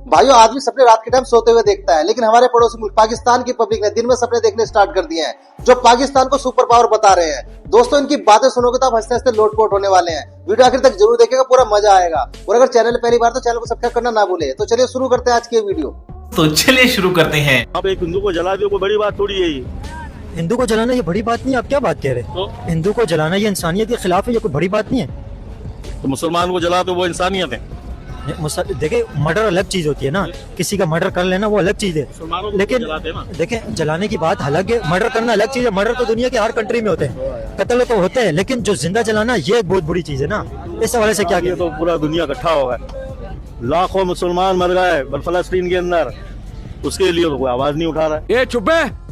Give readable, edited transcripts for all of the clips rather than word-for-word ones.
भाइयों, आदमी सपने रात के टाइम सोते हुए देखता है, लेकिन हमारे पड़ोसी मुल्क पाकिस्तान की पब्लिक ने दिन में सपने देखने स्टार्ट कर दिए हैं, जो पाकिस्तान को सुपर पावर बता रहे हैं। दोस्तों, इनकी बातें सुनोगे तो आप हंसते हंसते लोटपोट होने वाले हैं। वीडियो आखिर तक जरूर देखेगा, पूरा मजा आएगा। और अगर चैनल पहली बार तो चैनल को सब्सक्राइब करना ना भूले। तो चलिए शुरू करते हैं आज की वीडियो। तो चलिए शुरू करते हैं। आप एक हिंदू को जला दो, कोई बड़ी बात थोड़ी है ये। हिंदू को जलाना ये बड़ी बात नहीं है। आप क्या बात कह रहे हैं? तो हिंदू को जलाना ये इंसानियत के खिलाफ है, ये कोई बड़ी बात नहीं है। तो मुसलमान को जला दो, वो इंसानियत है। देखिए, मर्डर अलग चीज होती है ना, किसी का मर्डर कर लेना वो अलग चीज है, लेकिन देखिए जलाने की बात अलग है, मर्डर करना अलग चीज है। मर्डर तो दुनिया के हर कंट्री में होते हैं, कत्ल तो होते हैं, लेकिन जो जिंदा जलाना ये एक बहुत बुरी चीज है ना। इस हवाले से क्या ये तो पूरा दुनिया इकट्ठा हो गया, लाखों मुसलमान मर गए फलस्तीन के अंदर, उसके लिए तो कोई आवाज नहीं उठा रहा है। ये चुप है।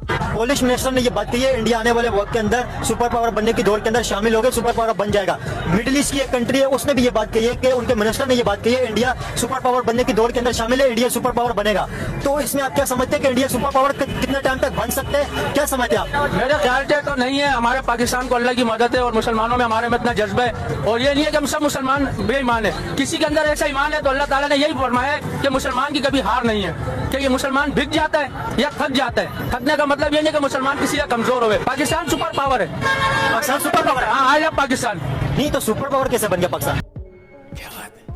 पोलिश मिनिस्टर ने ये बात कही है, इंडिया आने वाले वक्त के अंदर सुपर पावर बनने की दौड़ के अंदर शामिल हो गए, सुपर पावर बन जाएगा। मिडिल ईस्ट की एक कंट्री है, उसने भी ये बात कही है कि उनके मिनिस्टर ने ये बात कही है, इंडिया सुपर पावर बनने की दौड़ के अंदर शामिल है, इंडिया सुपर पावर बनेगा। तो इसमें आप क्या समझते हैं कि इंडिया सुपर पावर कितने टाइम तक बन सकते हैं? क्या समझते हैं आप? मेरे ख्याल से तो नहीं है। हमारे पाकिस्तान को अल्लाह की मदद है और मुसलमानों में हमारे में इतना जज्बा है, और ये नहीं है कि हम सब मुसलमान बेईमान है। किसी के अंदर ऐसा ईमान है तो अल्लाह ताला ने यही फरमाया है कि मुसलमान की कभी हार नहीं है, कि ये मुसलमान बिक जाता है या थक जाता है। थकने का मतलब ये नहीं कि मुसलमान किसी का कमजोर हो। पाकिस्तान सुपर पावर है, पाकिस्तान सुपर पावर है। हाँ, आज पाकिस्तान नहीं तो सुपर पावर कैसे बन गया पाकिस्तान?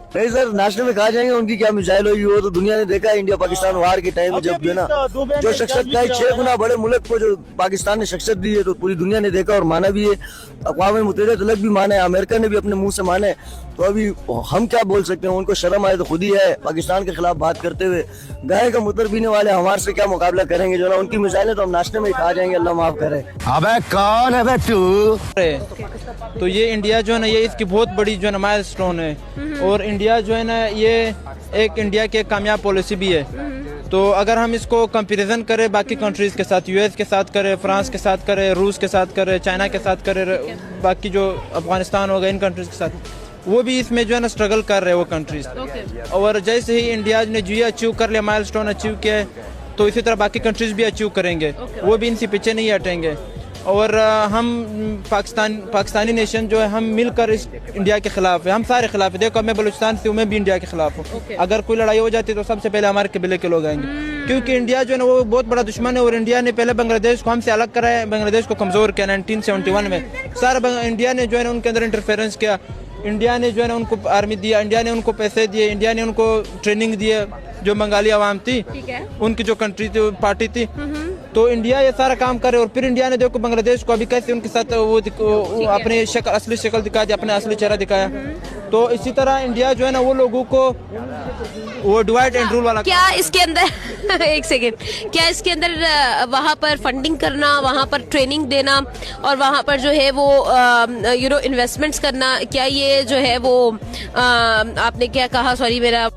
नहीं सर, नेशनल में कहा जाएंगे उनकी क्या मिसाइल हुई, वो तो दुनिया ने देखा है। इंडिया पाकिस्तान वार के टाइम में जब जो है ना, जो शख्सियत का 6 गुना बड़े मुल्क को जो पाकिस्तान ने शख्सियत दी है, तो पूरी दुनिया ने देखा और माना भी है। अक़वाम मुत्तहिदा तलक भी माने, अमेरिका ने भी अपने मुंह से माने। तो अभी हम क्या बोल सकते हैं? उनको शर्म आए तो खुद ही है पाकिस्तान के खिलाफ बात करते हुए। गाय का मुतर पीने वाले हमारे से क्या मुकाबला करेंगे? जो ना उनकी मिसाइलें तो हम नाश्ते में ही खा जाएंगे, अल्लाह माफ करे। अबे कौन है बे तू? तो ये इंडिया जो है ना, ये इसकी बहुत बड़ी जो है ना माइलस्टोन है, और इंडिया जो है ना, ये एक इंडिया की कामयाब पॉलिसी भी है। तो अगर हम इसको कंपैरिजन करें बाकी कंट्रीज के साथ, यूएस के साथ करें, फ्रांस के साथ करें, रूस के साथ करें, चाइना के साथ करें, बाकी जो अफगानिस्तान हो गए, इन कंट्रीज के साथ, वो भी इसमें जो है ना स्ट्रगल कर रहे हैं वो कंट्रीज। और जैसे ही इंडिया ने जो ये अचीव कर लिया, माइलस्टोन अचीव किया, तो इसी तरह बाकी कंट्रीज भी अचीव करेंगे, वो भी इनसे पीछे नहीं हटेंगे। और हम पाकिस्तानी नेशन जो है, हम मिलकर इस इंडिया के खिलाफ है, हम सारे खिलाफ है। देखो, मैं बलूचिस्तान से हूँ, मैं भी इंडिया के खिलाफ हूँ। अगर कोई लड़ाई हो जाती है तो सबसे पहले हमारे कबीले के लोग आएंगे, क्योंकि इंडिया जो है ना वो बहुत बड़ा दुश्मन है। और इंडिया ने पहले बांग्लादेश को हमसे अलग करा है, बांग्लादेश को कमजोर किया 1971 में। सारा इंडिया ने जो है ना उनके अंदर इंटरफेरेंस किया, इंडिया ने जो है ना उनको आर्मी दिया, इंडिया ने उनको पैसे दिए, इंडिया ने उनको ट्रेनिंग दिए। जो बंगाली आवाम थी, उनकी जो कंट्री थी, पार्टी थी, तो इंडिया ये सारा काम करे। और फिर इंडिया ने देखो बांग्लादेश को अभी कैसे उनके साथ वो अपनी असली शक्ल दिखा दी, अपने असली चेहरा दिखाया। तो इसी तरह इंडिया जो है ना, वो लोगों को वो डिवाइड एंड रूल वाला। क्या इसके अंदर एक सेकेंड, क्या इसके अंदर वहाँ पर फंडिंग करना, वहाँ पर ट्रेनिंग देना, और वहाँ पर जो है वो इन्वेस्टमेंट्स करना, क्या ये जो है वो आपने क्या कहा, सॉरी मेरा,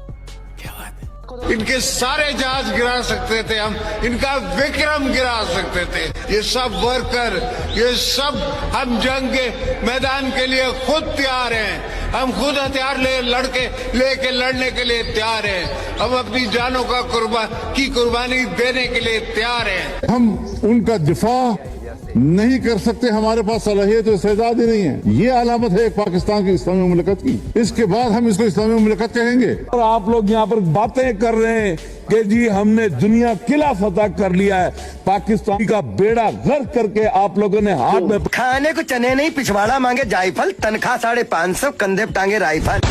इनके सारे जहाज गिरा सकते थे हम, इनका विक्रम गिरा सकते थे। ये सब वर्कर, ये सब हम जंग के मैदान के लिए खुद तैयार हैं। हम खुद हथियार लेके लड़ने के लिए तैयार हैं। हम अपनी जानों का कुर्बानी देने के लिए तैयार हैं। हम उनका दिफा नहीं कर सकते, हमारे पास सलाहियत और इस्तेदाद ही नहीं है। ये अलामत है एक पाकिस्तान की इस्लामी मुमलकत की। इसके बाद हम इसको इस्लामी मुमलकत कहेंगे। और आप लोग यहाँ पर बातें कर रहे हैं कि जी हमने दुनिया किला फतह कर लिया है, पाकिस्तान का बेड़ा गर्क करके आप लोगों ने हाथ में खाने को चने नहीं, पिछवाड़ा मांगे जायफल, तनख्वाह 550, कंधे पे टांगे राइफल।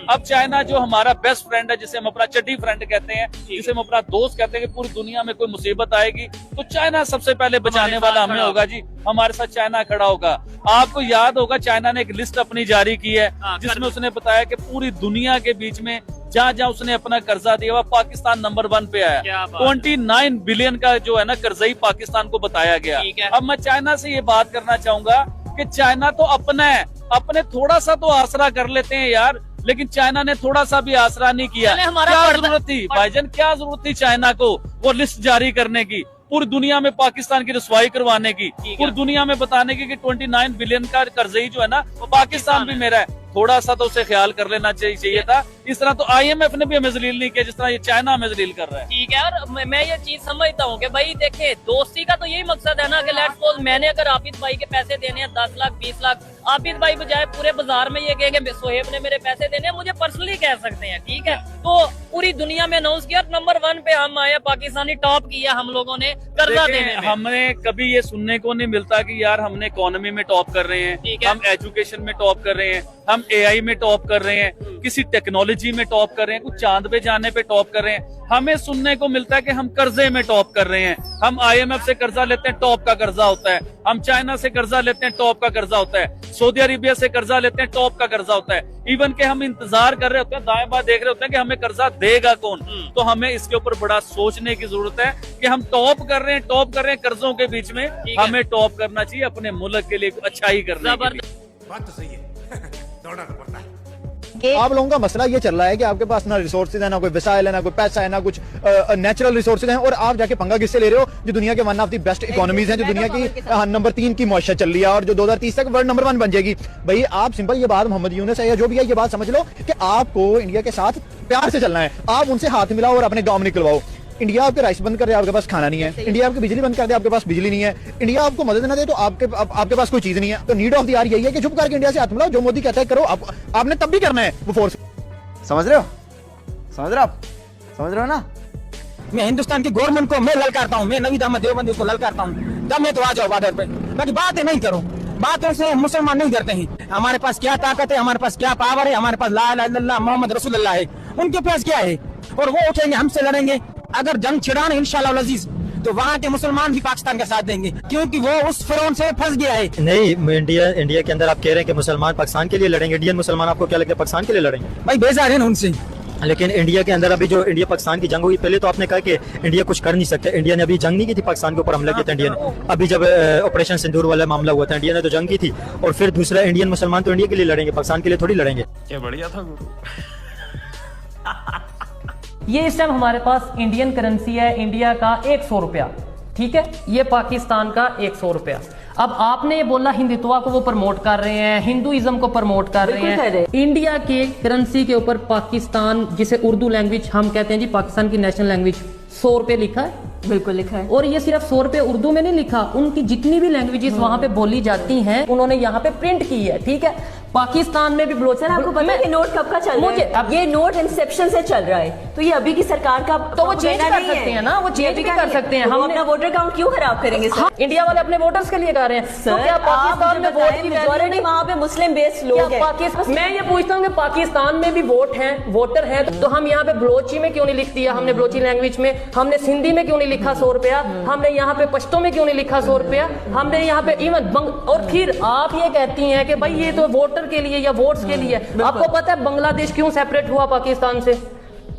अब चाइना जो हमारा बेस्ट फ्रेंड है, जिसे हम अपना चड्डी फ्रेंड कहते हैं, जिसे हम अपना दोस्त कहते हैं, कि पूरी दुनिया में कोई मुसीबत आएगी तो चाइना सबसे पहले बचाने वाला हमें होगा जी। हमारे साथ चाइना खड़ा होगा। आपको याद होगा चाइना ने एक लिस्ट अपनी जारी की है, जिसमें उसने बताया कि पूरी दुनिया के बीच में जहाँ जहाँ उसने अपना कर्जा दिया हुआ, पाकिस्तान नंबर 1 पे आया। 29 बिलियन का जो है ना कर्जा ही पाकिस्तान को बताया गया। अब मैं चाइना से ये बात करना चाहूंगा कि चाइना तो अपना है, अपने थोड़ा सा तो आसरा कर लेते हैं यार, लेकिन चाइना ने थोड़ा सा भी आसरा नहीं किया। क्या जरूरत थी भाईजान, क्या जरूरत थी चाइना को वो लिस्ट जारी करने की, पूरी दुनिया में पाकिस्तान की रसवाई करवाने की, पूरी दुनिया में बताने की कि 29 बिलियन का कर्जई जो है ना वो पाकिस्तान भी मेरा है। थोड़ा सा तो उसे ख्याल कर लेना चाहिए था। इस तरह तो IMF ने भी हमें जलील नहीं किया जिस तरह ये चाइना हमें जलील कर रहा है। ठीक है, और मैं ये चीज समझता हूँ कि भाई देखे, दोस्ती का तो यही मकसद है ना कि लेट्स सपोज मैंने अगर आबिद भाई के पैसे देने हैं 10 लाख 20 लाख, आबिद भाई बजाय पूरे बाजार में ये कहेंगे सोहेब ने मेरे पैसे देने हैं, मुझे पर्सनली कह सकते हैं, ठीक है। तो पूरी दुनिया में अनाउंस किया नंबर 1 पे हम आए, पाकिस्तानी टॉप किया हम लोगों ने कर्जा देने में। हमें कभी ये सुनने को नहीं मिलता कि यार हमने इकोनॉमी में टॉप कर रहे हैं, हम एजुकेशन में टॉप कर रहे हैं, हम AI में टॉप कर रहे हैं, किसी टेक्नोलॉजी में टॉप कर रहे हैं, कुछ चांद पे जाने पे टॉप कर रहे हैं। हमें सुनने को मिलता है कि हम कर्जे में टॉप कर रहे हैं, हम IMF से कर्जा लेते हैं, टॉप का कर्जा होता है, हम चाइना से कर्जा लेते हैं, टॉप का कर्जा होता है, सऊदी अरेबिया से कर्जा लेते हैं, टॉप का कर्जा होता है। इवन के हम इंतजार कर रहे होते हैं, दाएं बाएं देख रहे होते हैं कि हमें कर्जा देगा कौन। तो हमें इसके ऊपर बड़ा सोचने की जरूरत है कि हम टॉप कर रहे हैं कर्जों के बीच में, हमें टॉप करना चाहिए अपने मुल्क के लिए अच्छा ही करना। बात तो सही है, दौड़ना तो पड़ता है। आप लोगों का मसला ये चल रहा है कि आपके पास ना रिसोर्सेज है, ना कोई वसाइल है, ना कोई पैसा है, ना कुछ नेचुरल रिसोर्सेज हैं, और आप जाके पंगा किससे ले रहे हो? जो दुनिया के one of the best economies हैं, जो दुनिया की नंबर 3 की मौशत चल रही है और जो 2030 तक वर्ल्ड नंबर 1 बन जाएगी। भाई आप सिंपल ये बात, मोहम्मद यूनुस है या जो भी है, ये बात समझ लो कि आपको इंडिया के साथ प्यार से चलना है। आप उनसे हाथ मिलाओ और अपने काम निकलवाओ। इंडिया आपके राइस बंद कर दे, आपके पास खाना नहीं है। इंडिया आपकी बिजली बंद कर दे, आपके पास बिजली नहीं है। इंडिया आपको मदद ना दे तो आपके पास कोई चीज नहीं है। तो नीड ऑफ द आवर यही है कि चुप करके इंडिया से हाथ मिलाओ। जो मोदी कहता है करो, आपने तब भी करना है वो फोर्स। समझ रहे हो? समझ रहे हो ना? मैं हिंदुस्तान की गवर्नमेंट को मैं ललकारता हूँ, मैं नवीद अहमद देवबंदी को ललकारता हूँ, दम है तो आ जाओ बॉर्डर पे, बाकी बातें नहीं करो। बातें से मुसलमान नहीं डरते हैं। हमारे पास क्या ताकत है, हमारे पास क्या पावर है, हमारे पास ला इलाहा इल्लल्लाह मोहम्मद रसूलुल्लाह है, उनके पास क्या है? और वो उठेंगे, हमसे लड़ेंगे। अगर जंग छिड़ाने इंशाअल्लाह अजीज तो वहाँ के मुसलमान भी पाकिस्तान का साथ देंगे, क्योंकि वो उस फिरौन से फंस गया है। नहीं, इंडिया के अंदर आप कह रहे हैं कि मुसलमान पाकिस्तान के लिए लड़ेंगे, इंडियन मुसलमान आपको क्या लगता है पाकिस्तान के लिए लड़ेंगे? भाई बेजार है ना उनसे। लेकिन इंडिया के अंदर अभी जो इंडिया पाकिस्तान की जंग हुई, पहले तो आपने कहा कि इंडिया कुछ कर नहीं सकता। इंडिया ने अभी जंग नहीं की थी, पाकिस्तान के ऊपर हमला किया था इंडिया ने। अभी जब ऑपरेशन सिंदूर वाला मामला हुआ था, इंडिया ने तो जंग की थी। और फिर दूसरा, इंडियन मुसलमान तो इंडिया के लिए लड़ेंगे, पाकिस्तान के लिए थोड़ी लड़ेंगे। क्या बढ़िया था गुरु। ये इस टाइम हमारे पास इंडियन करेंसी है, इंडिया का 100 रुपया, ठीक है, ये पाकिस्तान का 100 रुपया। अब आपने ये बोला हिंदुत्व को वो प्रमोट कर रहे हैं, हिंदुइज्म को प्रमोट कर रहे हैं। इंडिया के करेंसी के ऊपर पाकिस्तान, जिसे उर्दू लैंग्वेज हम कहते हैं जी, पाकिस्तान की नेशनल लैंग्वेज, 100 रुपये लिखा है। बिल्कुल लिखा है। और ये सिर्फ 100 रुपये उर्दू में नहीं लिखा, उनकी जितनी भी लैंग्वेजेस वहाँ पे बोली जाती हैं उन्होंने यहाँ पे प्रिंट की है, ठीक है। पाकिस्तान में भी बलोचिस्तान, आपको पता है कि नोट कब का चल रहा है? अब ये नोट इंसेप्शन से चल रहा है, तो ये अभी की सरकार का तो वो चेंज कर सकते हैं ना, वो चेंज भी कर सकते हैं। हम अपना वोटर काउंट क्यों खराब करेंगे सर? इंडिया वाले अपने वोटर्स के लिए कर रहे हैं। तो क्या पाकिस्तान में वोट की मेजॉरिटी वहाँ पे मुस्लिम बेस्ड लोग हैं? मैं ये पूछता हूँ कि पाकिस्तान में भी वोट हैं, वोटर हैं, तो हम यहाँ पे बलोची में क्यों नहीं लिख दिया? हमने बलोची लैंग्वेज में, हमने सिंधी में क्यों नहीं लिखा 100 रुपया? हमने यहाँ पे पश्तो में क्यों नहीं लिखा 100 रुपया? हमने यहाँ पे इवन और फिर आप ये कहती हैं कि भाई ये तो वोटर के लिए या वोट्स के लिए। आपको पता है बांग्लादेश क्यों सेपरेट हुआ पाकिस्तान से?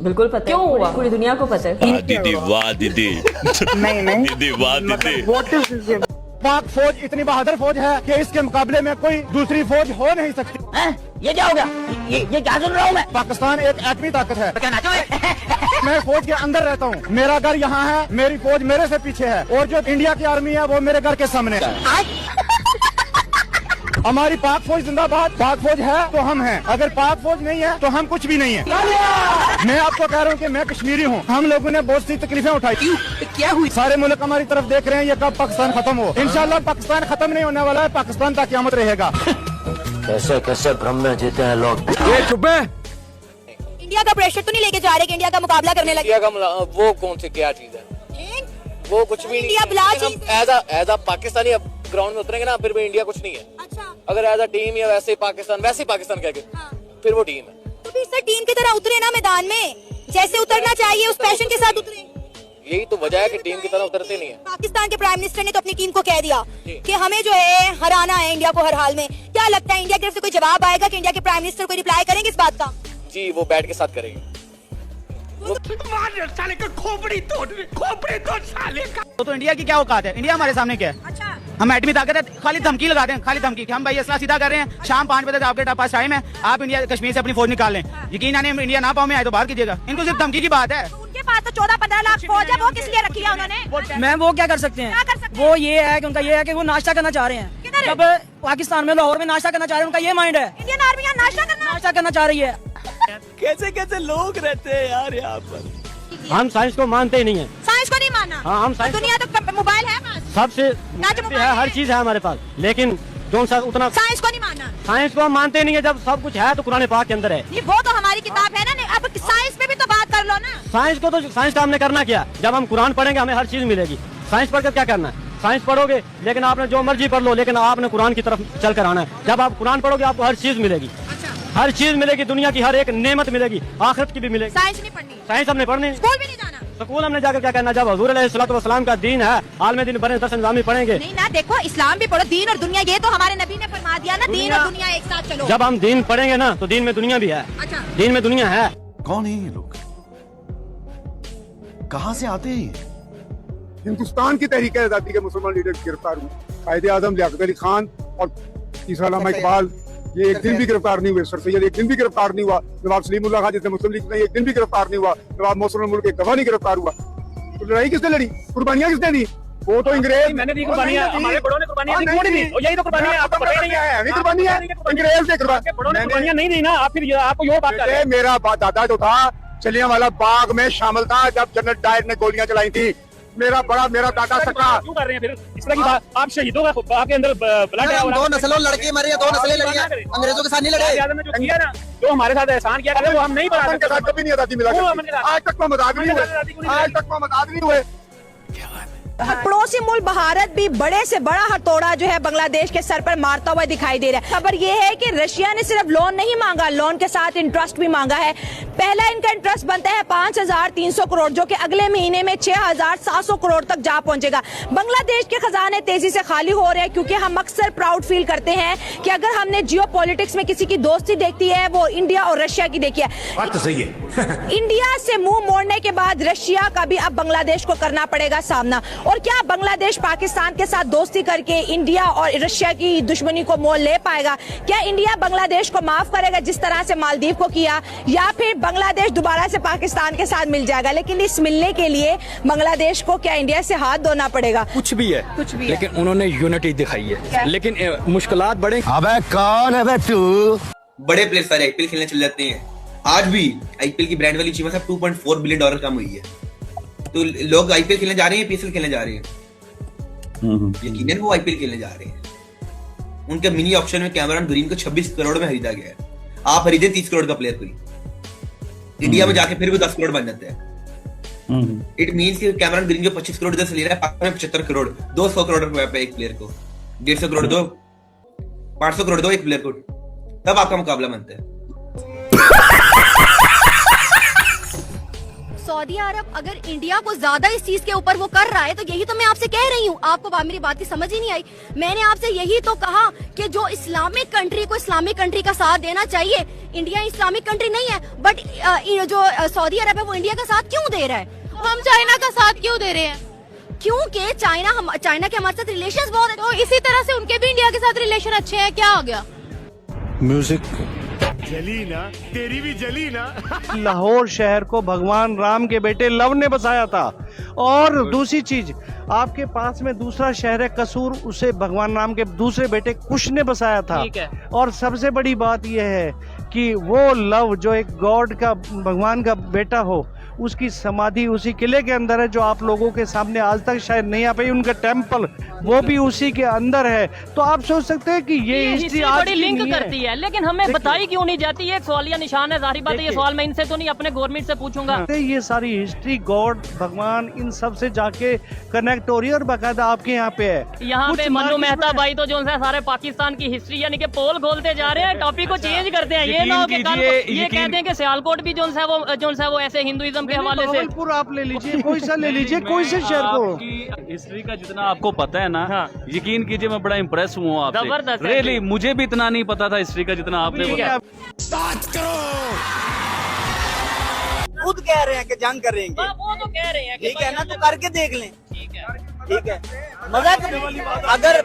बिल्कुल पता है, क्यों हुआ? पूरी दुनिया को पता है। दीदी वाह दीदी, नहीं दीदी वाह दीदी। पाक फौज इतनी बहादुर फौज है कि इसके मुकाबले में कोई दूसरी फौज हो नहीं सकती। ये क्या हो गया? ये क्या सुन रहा हूँ मैं? पाकिस्तान एक एटमी ताकत है। मैं फौज के अंदर रहता हूँ, मेरा घर यहाँ है, मेरी फौज मेरे से पीछे है, और जो इंडिया की आर्मी है वो मेरे घर के सामने है। हमारी पाक फौज जिंदाबाद। पाक फौज है तो हम हैं, अगर पाक फौज नहीं है तो हम कुछ भी नहीं है। मैं आपको कह रहा हूँ कि मैं कश्मीरी हूँ, हम लोगों ने बहुत सी तकलीफें उठाई। क्या हुई? सारे मुल्क हमारी तरफ देख रहे हैं, ये कब पाकिस्तान खत्म हो। इंशाल्लाह पाकिस्तान खत्म नहीं होने वाला है, पाकिस्तान तक क़यामत रहेगा। कैसे कैसे भ्रम में जीते हैं लोग। ये चुप है। इंडिया का प्रेशर तो नहीं लेके जा रहे कि इंडिया का मुकाबला करने लगे? इंडिया का वो कौन सी क्या चीज है? वो कुछ भी नहीं। एज अ पाकिस्तानी ग्राउंड में उतरेंगे ना, फिर भी इंडिया कुछ नहीं है। अच्छा, अगर एज अ टीम या वैसे ही पाकिस्तान कह के, फिर वो टीम है। तो फिर सर टीम की तरह उतरे ना मैदान में, जैसे उतरना चाहिए उस पैशन के साथ उतरे। यही तो वजह है कि टीम की तरह उतरते नहीं है। पाकिस्तान के प्राइम मिनिस्टर ने तो अपनी टीम को कह दिया कि हमें जो है हराना है इंडिया को हर हाल में। क्या लगता है इंडिया की तरफ से कोई जवाब आएगा कि इंडिया के प्राइम मिनिस्टर को रिप्लाई करेंगे इस बात का? जी, वो बैठ के साथ करेंगे। साले का खोपड़ी तोड़ साले का। तो इंडिया की क्या औकात है? इंडिया हमारे सामने क्या है? अच्छा, हम एटमी ताकत है, खाली धमकी लगाते हैं, खाली धमकी कि हम भाई असला सीधा कर रहे हैं, शाम 5 बजे तक आपके पास टाइम है, आप इंडिया कश्मीर से अपनी फौज निकाल लें। यकीन आने इंडिया ना पाओ में आए तो बाहर कीजिएगा। इनको सिर्फ धमकी की बात है। उनके पास तो 14-15 लाख फौज है, वो किस लिए रखी है उन्होंने? मैम वो क्या कर सकते हैं? वो ये है कि उनका ये है कि वो नाश्ता करना चाह रहे हैं। जब पाकिस्तान में लाहौर में नाश्ता करना चाह रहे हैं, उनका ये माइंड है। इंडियन आर्मी यहाँ नाश्ता तमाशा करना चाह रही है। कैसे कैसे लोग रहते हैं यार यहाँ पर। हम साइंस को मानते ही नहीं है। साइंस को नहीं माना? हाँ, हम साइंस दुनिया तो मोबाइल है पास, सबसे है, हर चीज है हमारे पास, लेकिन जो सा उतना साइंस को नहीं माना। साइंस को हम मानते नहीं है। जब सब कुछ है तो कुरान पाक के अंदर है। नहीं, वो तो हमारी किताब है ना। नहीं, अब साइंस पे भी तो बात कर लो ना। साइंस को तो साइंस का हमने करना क्या? जब हम कुरान पढ़ेंगे हमें हर चीज मिलेगी। साइंस पढ़कर क्या करना है? साइंस पढ़ोगे लेकिन आपने जो मर्जी पढ़ लो, लेकिन आपने कुरान की तरफ चल कर आना है। जब आप कुरान पढ़ोगे आपको हर चीज मिलेगी। हर चीज मिलेगी, दुनिया की हर एक नेमत मिलेगी, आखिरत की भी मिलेगी। साइंस नहीं पढ़नी, साइंस हमने पढ़नी, स्कूल भी नहीं जाना। स्कूल हमने जाकर क्या करना? जब हुजूर अलैहिस्सलाम का दीन है, आलम दिन बने 10 निज़ामी पढ़ेंगे। नहीं ना, देखो इस्लाम भी पढ़ो, दीन और दुनिया, ये तो हमारे नबी ने फरमा दिया ना, दीन और दुनिया एक साथ चलो। जब हम दीन पढ़ेंगे ना तो दीन में दुनिया भी है। अच्छा, दीन में दुनिया है। कौन है ये लोग? कहाँ से आते हैं? हिंदुस्तान की तहरीक आजादी के मुसलमान लीडर गिरफ्तार हुए, कायदे आजम लियाकत अली खान और तीसरा अल्लामा इकबाल। ये एक दिन भी गिरफ्तार नहीं हुए। सर सैयद एक दिन भी गिरफ्तार नहीं हुआ। नवाब सलीमुल्लाह खान जिसने मुस्लिम लीग में एक दिन भी गिरफ्तार नहीं हुआ। नवाब मोहसिन मुल्क एक दफा नहीं गिरफ्तार हुआ। तो लड़ाई किसने लड़ी? कुर्बानियां किसने दी? वो तो अंग्रेज। मैंने दी कुर्बानियां, हमारे बड़ों ने कुर्बानियां दी, क्यों नहीं दी? और यही तो कुर्बानियां है, आपको पता ही नहीं है। हमें कुर्बानियां अंग्रेज ने कुर्बानियां नहीं दी ना। आप फिर आपको यो बात कर रहे हैं। मेरा दादा जो था जलियांवाला बाग में शामिल था जब जनरल डायर ने गोलियां चलाई थी। मेरा दादा सका। क्यों कर रहे हैं फिर इस तरह की बात? आप शहीदों का आपके अंदर ब्लड है। दो नस्लों लड़के मरे, दो नस्लें लड़ी हैं, अंग्रेजों के साथ नहीं लड़े। जो किया ना, जो हमारे साथ एहसान किया वो हम नहीं बना सकते। कभी नहीं आजादी मिला, आज तक को मजाक नहीं हुए, आज तक को मजाक नहीं हुए। पड़ोसी मुल्क भारत भी बड़े से बड़ा हथौड़ा जो है बांग्लादेश के सर पर मारता हुआ दिखाई दे रहा है। खबर ये है कि रशिया ने सिर्फ लोन नहीं मांगा, लोन के साथ इंटरेस्ट भी मांगा है। पहला इनका इंटरेस्ट बनता है 5,300 करोड़, जो कि अगले महीने में 6,700 करोड़ तक जा पहुंचेगा। बांग्लादेश के खजाने तेजी से खाली हो रहे हैं, क्योंकि हम अक्सर प्राउड फील करते हैं कि अगर हमने जियो पॉलिटिक्स में किसी की दोस्ती देखती है वो इंडिया और रशिया की देखी है। बात तो सही है। इंडिया से मुंह मोड़ने के बाद रशिया का भी अब बांग्लादेश को करना पड़ेगा सामना। और क्या बांग्लादेश पाकिस्तान के साथ दोस्ती करके इंडिया और रशिया की दुश्मनी को मोल ले पाएगा? क्या इंडिया बांग्लादेश को माफ करेगा जिस तरह से मालदीव को किया, या फिर बांग्लादेश दोबारा से पाकिस्तान के साथ मिल जाएगा? लेकिन इस मिलने के लिए बांग्लादेश को क्या इंडिया से हाथ धोना पड़ेगा? कुछ भी है, लेकिन उन्होंने यूनिटी दिखाई है। लेकिन मुश्किलात बड़े। अबे कौन है बे तू? बड़े प्लेयर्स सारे आईपीएल खेलने चले जाते हैं। आज भी आईपीएल की ब्रांड वैल्यू कीमत 2.4 बिलियन डॉलर कम हुई है। तो लोग आईपीएल खेलने जा रहे हैं, पीएसएल खेलने जा रहे हैं। यकीनन वो आईपीएल खेलने जा रहे हैं। उनके मिनी ऑक्शन में कैमरन ग्रीन को 26 करोड़ में खरीदा गया है। आप खरीदे 30 करोड़ का प्लेयर कोई, इंडिया में जाके फिर भी 10 करोड़ बन जाता है। इट मींस कि कैमरन ग्रीन जो 25 करोड़ इधर से ले रहा है, पाकिस्तान में 75 करोड़, 200 करोड़ रुपए पे एक प्लेयर को, 150 करोड़ दो, 500 करोड़ दो एक प्लेयर को, तब आपका मुकाबला बनता है। सऊदी अरब अगर इंडिया को ज्यादा इस चीज के ऊपर वो कर रहा है, तो यही तो मैं आपसे कह रही हूँ। आपको मेरी बात की समझ ही नहीं आई। मैंने आपसे यही तो कहा कि जो इस्लामिक कंट्री को इस्लामिक कंट्री का साथ देना चाहिए। इंडिया इस्लामिक कंट्री नहीं है, बट जो सऊदी अरब है वो इंडिया का साथ क्यों दे रहा है? हम चाइना का साथ क्यों दे रहे हैं? क्योंकि चाइना के हमारे साथ रिलेशन बहुत है। तो इसी तरह से उनके भी इंडिया के साथ रिलेशन अच्छे हैं। क्या हो गया? म्यूजिक जली ना, तेरी भी जली ना। लाहौर शहर को भगवान राम के बेटे लव ने बसाया था। और दूसरी चीज, आपके पास में दूसरा शहर है कसूर, उसे भगवान राम के दूसरे बेटे कुश ने बसाया था। और सबसे बड़ी बात यह है कि वो लव जो एक गॉड का, भगवान का बेटा हो, उसकी समाधि उसी किले के अंदर है, जो आप लोगों के सामने आज तक शायद नहीं आ पाई। उनका टेम्पल वो भी उसी के अंदर है। तो आप सोच सकते हैं कि ये हिस्ट्री आज बड़ी लिंक करती है, लेकिन हमें बताई क्यों नहीं जाती? ये सवालिया निशान है। जाहिर बात है ये सवाल मैं इनसे तो नहीं, अपने गवर्नमेंट से पूछूंगा। ये सारी हिस्ट्री गॉड, भगवान, इन सब से जाके कनेक्ट हो रही है और बाकायदा आपके यहाँ पे है। यहाँ पे मन्नू मेहता भाई तो जो है सारे पाकिस्तान की हिस्ट्री यानी कि पोल खोलते जा रहे हैं, टॉपिक को चेंज करते हैं। ये ना हो कि कल ये कहते हैं कि सियालकोट भी जो है वो ऐसे हिंदुइज्म के हवाले से। आप ले लीजिए, कोई सा ले लीजिए, कोई से शहर को। हिस्ट्री का जितना आपको पता है ना, यकीन कीजिए मैं बड़ा इम्प्रेस हुआ आपसे। जबरदस्त। रियली मुझे भी इतना नहीं पता था हिस्ट्री का जितना आपने बताया। खुद कह रहे हैं कि जंग करेंगे, वो तो कह रहे हैं, ठीक है ना, तो करके देख लें। ठीक है, मजाक अगर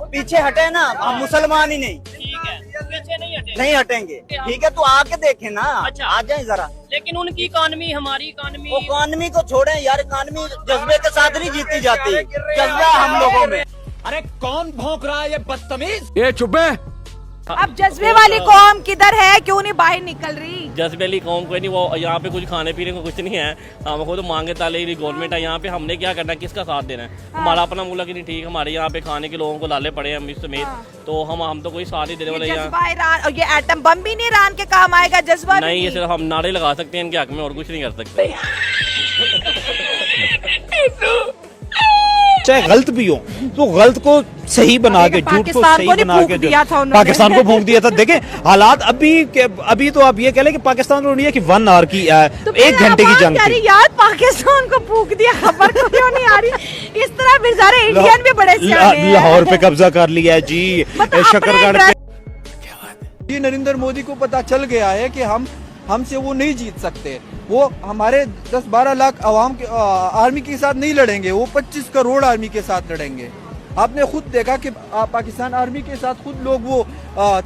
पीछे हटे ना, हम मुसलमान ही नहीं, पीछे नहीं हटेंगे। ठीक है, तो आके देखें ना। अच्छा, आ जाए जरा। लेकिन उनकी इकॉनमी, हमारी इकॉनमी, इकॉनमी को छोड़ें यार, इकॉनमी जज्बे के साथ नहीं जीती जाती, जज्बा हम लोगों में। अरे कौन भौंक रहा है ये बदतमीज? ये चुप है, अब जज्बे वाली कौम किधर है, क्यों नहीं बाहर निकल रही? जज्बे वाली कौम कोई नहीं, वो यहाँ पे कुछ खाने पीने को कुछ नहीं है, हमको तो मांगे ताले की गवर्नमेंट है यहाँ पे, हमने क्या करना है, किसका साथ देना है? हमारा अपना मुल्क ही नहीं ठीक, हमारे यहाँ पे खाने के लोगों को लाले पड़े हैं समेत, तो हम तो कोई साथ ही देने वाले यहाँ। और ये एटम बम भी नहीं ईरान के काम आएगा, जज्बा नहीं, ये सिर्फ हम नारे लगा सकते हैं इनके हक में और कुछ नहीं कर सकते। चाहे गलत भी हो तो गलत को सही बना के, झूठ को सही बना के पाकिस्तान को फूंक दिया था। देखें हालात अभी तो आप ये कह लें कि पाकिस्तान और इंडिया की 1 आवर की 1 घंटे की जंग थी। यार पाकिस्तान को फूंक दिया, खबर को क्यों नहीं आ रही? इस तरह बेचारे इंडियन भी बड़े लाहौर पे कब्जा कर लिया है जी, शकरगढ़ पे। जी नरेंद्र मोदी को पता चल गया है कि हमसे वो नहीं जीत सकते, वो हमारे 10-12 लाख आवाम के आर्मी के साथ नहीं लड़ेंगे, वो 25 करोड़ आर्मी के साथ लड़ेंगे। आपने खुद देखा कि पाकिस्तान आर्मी के साथ खुद लोग वो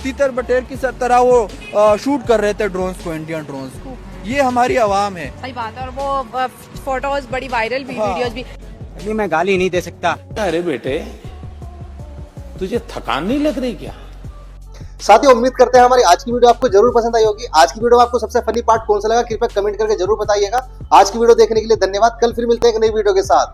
तीतर बटेर की तरह वो शूट कर रहे थे ड्रोन्स को, इंडियन ड्रोन्स को। ये हमारी आवाम है। सही बात है, और वो फोटोज बड़ी वायरल भी, वीडियोस भी। अभी मैं गाली नहीं दे सकता। अरे बेटे तुझे थकान नहीं लग रही क्या? साथियों उम्मीद करते हैं हमारी आज की वीडियो आपको जरूर पसंद आई होगी। आज की वीडियो में आपको सबसे फनी पार्ट कौन सा लगा कृपया कमेंट करके जरूर बताइएगा। आज की वीडियो देखने के लिए धन्यवाद। कल फिर मिलते हैं एक नई वीडियो के साथ।